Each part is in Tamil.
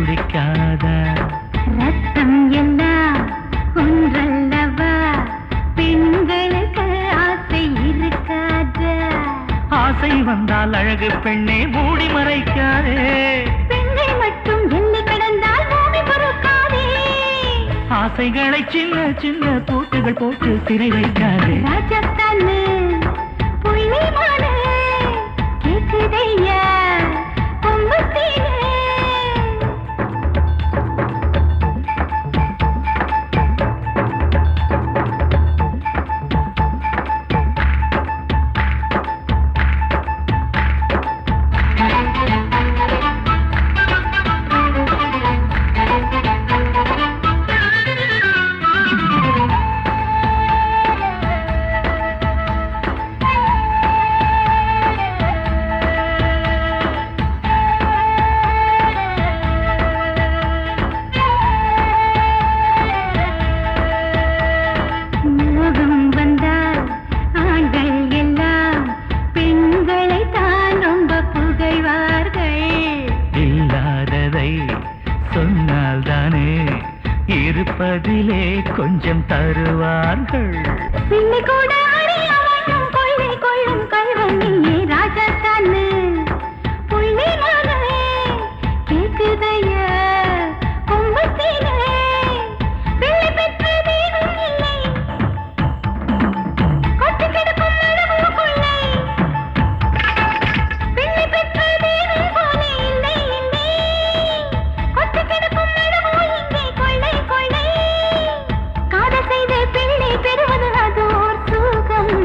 துடிக்காத ரத்தம் எல்லாம் ஒன்றல்லவா பெண்களுக்கு ஆசை இருக்காத ஆசை வந்தால் அழகு பெண்ணே மூடி மறைக்காதே பெண்ணை மட்டும் எண்ணி கிடந்தால் பூமி பொறுக்காதே ஆசைகளை சின்ன சின்ன பூட்டுகள் போட்டு சிறை வைக்காதே ராஜஸ்தானு புள்ளிமான கேக்குதையா கொம்பத்தீனு இருப்பதிலே கொஞ்சம் தருவார்கள் பிள்ளை கூட அறியாமல் கொள்ளை கொள்ளும் கல்வனியே ராஜஸ்தானு புள்ளி மகனே கேக்குதையா கொம்பத்தீனே பிள்ளை பெற்ற தெய்வம் இல்லை கொட்டி கிடக்கும் மரபு கொள்ளை பிள்ளை பெற்ற தெய்வம் போலே இல்லை இல்லை கொட்டி கிடக்கும் மரபு இங்கே கொள்ளை கொள்ளை காதல் செய்து பிள்ளை பெறுவது அது ஓர் சுகம்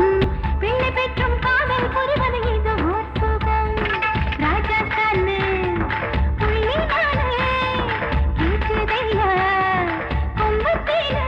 பிள்ளை பெற்றும் காதல் புரிவது இது ஓர் சுகம் ராஜஸ்தானு புள்ளினானே கேக்குதையா கொம்பத்தீனே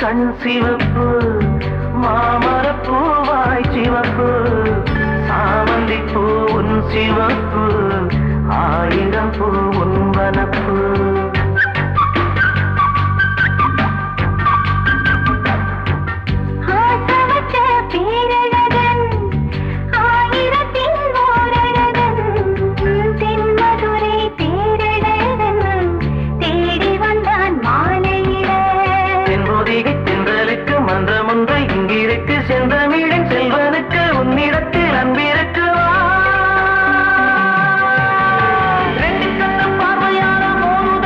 கண் சிவப்பு மாமரப்பூவாய் சிவப்பு சாமந்தி பூ உன் சிவப்பு ஆயிரம் பூ உன் வனப்பு செந்தமிழின் செல்வனுக்கு உன்னிடத்தில் அன்பிருக்குவா ரெண்டு கண்ணு பார்வையார மோதுதடி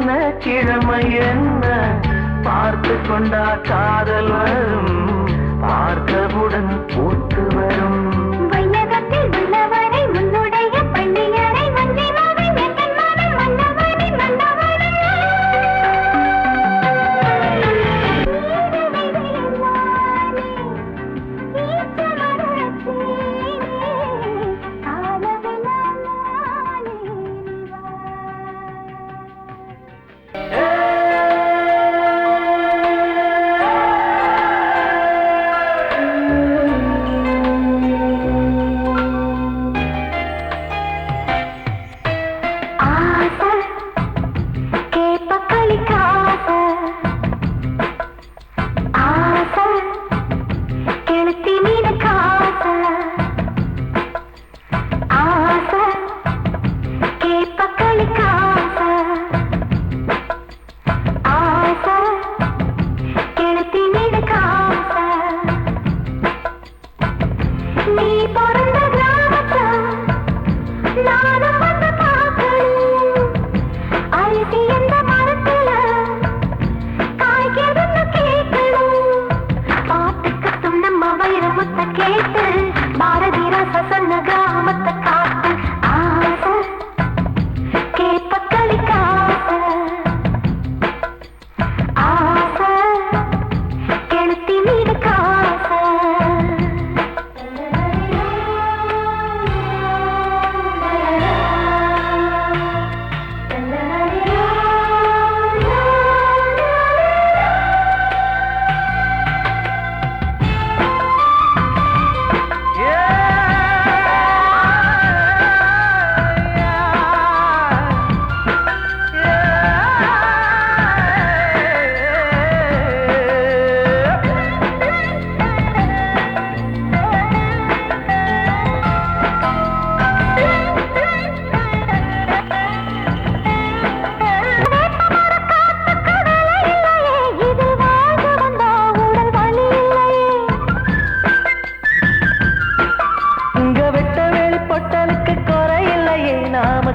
என்ன கிழமை என்ன பார்த்து கொண்டா காதல் வரும் பார்த்தவுடன் பூத்து வரும் வையகத்தில் உள்ளவரை உன்னுடைய பள்ளியறை வந்தி மகன் எத்தன் மகன் மன்னவனை மன்னவனை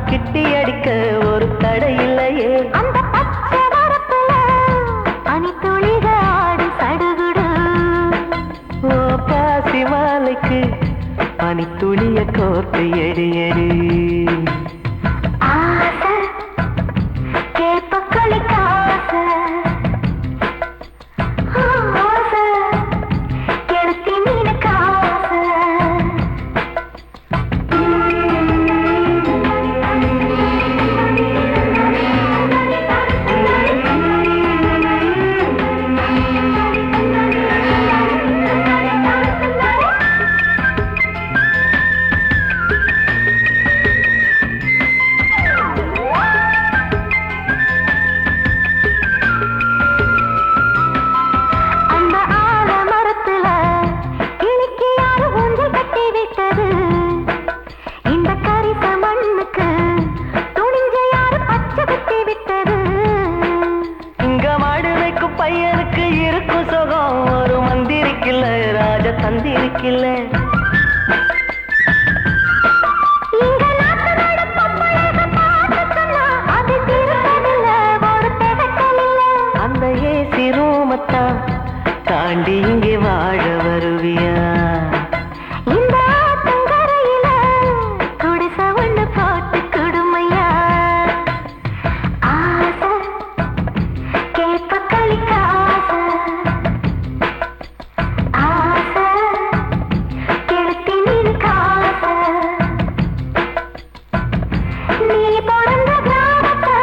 கிட்டி அடிக்க ஒரு தடை இல்லையே அந்த பச்சை வரப்புல பனித்துளிக ஆடும் சடுகுடு ஓ பாசி மாலைக்கு பனித்துளிய கோர்த்து எடி எடி ஆசை கேப்பக்களி காசை ஆசை கெளுத்தி மீன் காசை பையனுக்கு இருக்கும் சுகம் ஒரு மந்திரிக்கில்ல ராஜ தந்திரிக்கில்ல அந்த ஏசி ரூமத்தான் தாண்டி இங்கே வாழ வருவியா இந்த ஆத்தங்கரையில குடிச ஒண்ணு போட்டு குடுமையா ஆசை கேப்பக்களி காசை ஆசை கெளுத்தி மீன் காசை நீ பிறந்த கிராமத்தை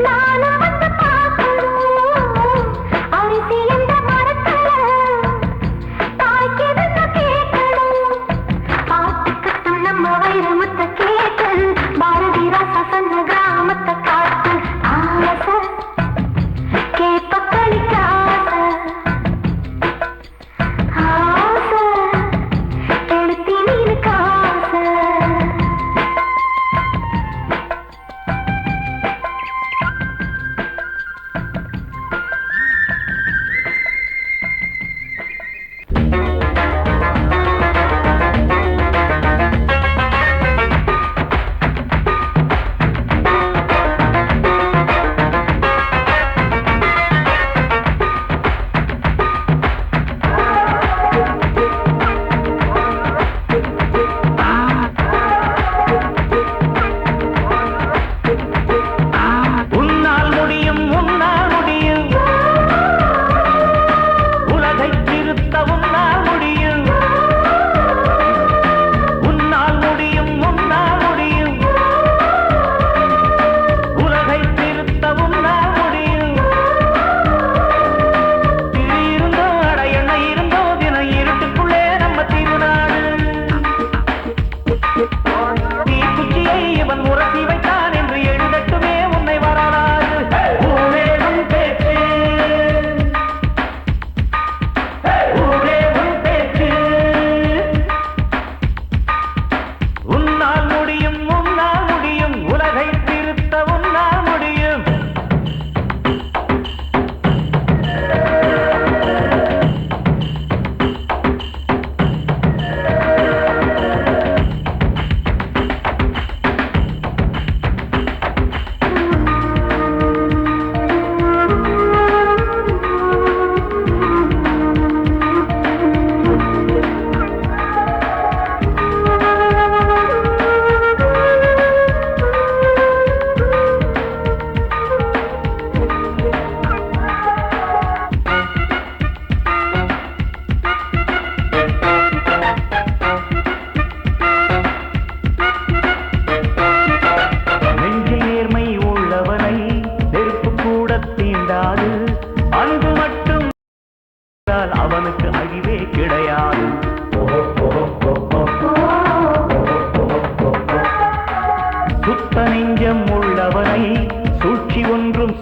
நானும் வந்து பார்க்கணும் அரிசி எந்த மரத்துல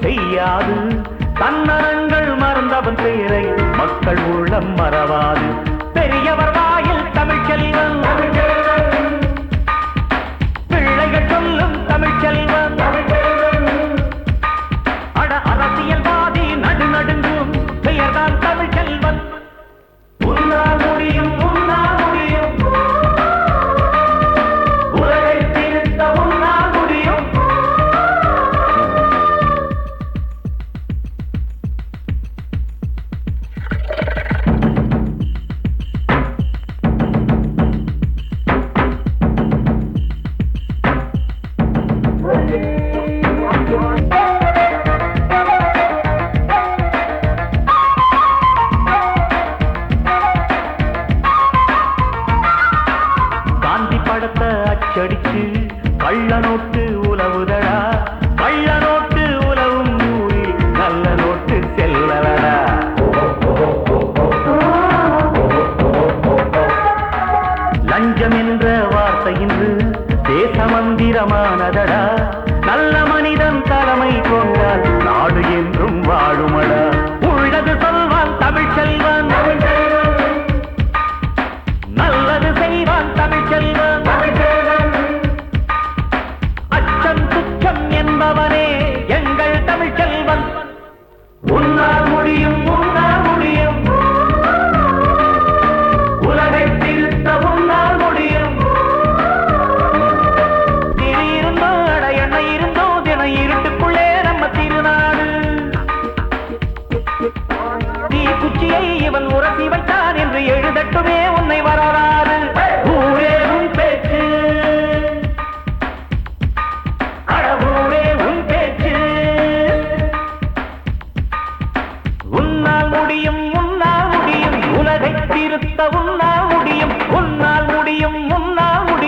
செய்யாது. தன்னரங்கள் மறந்தவன் பெயரை மக்கள் உள்ளம் மறவாது. பெரியவர் வாயில் தமிழ் செல்வன், பிள்ளைகள் சொல்லும் தமிழ் செல்வன். அட அரசியல்வாதி நடுநடுங்கும் பெயர்தான் தமிழ் செல்வன். உன்னால் முடியும், உன்னால் முடியும், உலகை திருத்த உன்னால் முடியும். காந்தி படத்தை அச்சடிச்சு கள்ள நோட்டு உலவுதடா. கள்ள நோட்டு உலவும் ஊரில் நல்ல நோட்டு செல்லலடா. லஞ்சம் என்ற வார்த்தை இன்று தேச மந்திரமானதடா. நல்ல மனிதன் தலைமை கொண்டால் நாடு என்றும் வாழுமடா. உள்ளது சொல்வான் தமிழ் செல்வன், நல்லது செய்வான் தமிழ் செல்வன். அச்சம் துச்சம் என்பவனே எங்கள் தமிழ் செல்வன். உன்னால் முடியும், உன்னால் முடியும், உலகை திருத்த உன்னால் முடியும். திரு இருந்தோ அட எண்ணெய் இருந்தோ தின இருட்டுக்குள்ளே நம்ம திருநாடு. தீ குச்சியை இவன் உரசி வைத்தான் என்று எழுதட்டுமே உன்னை வரலாறு.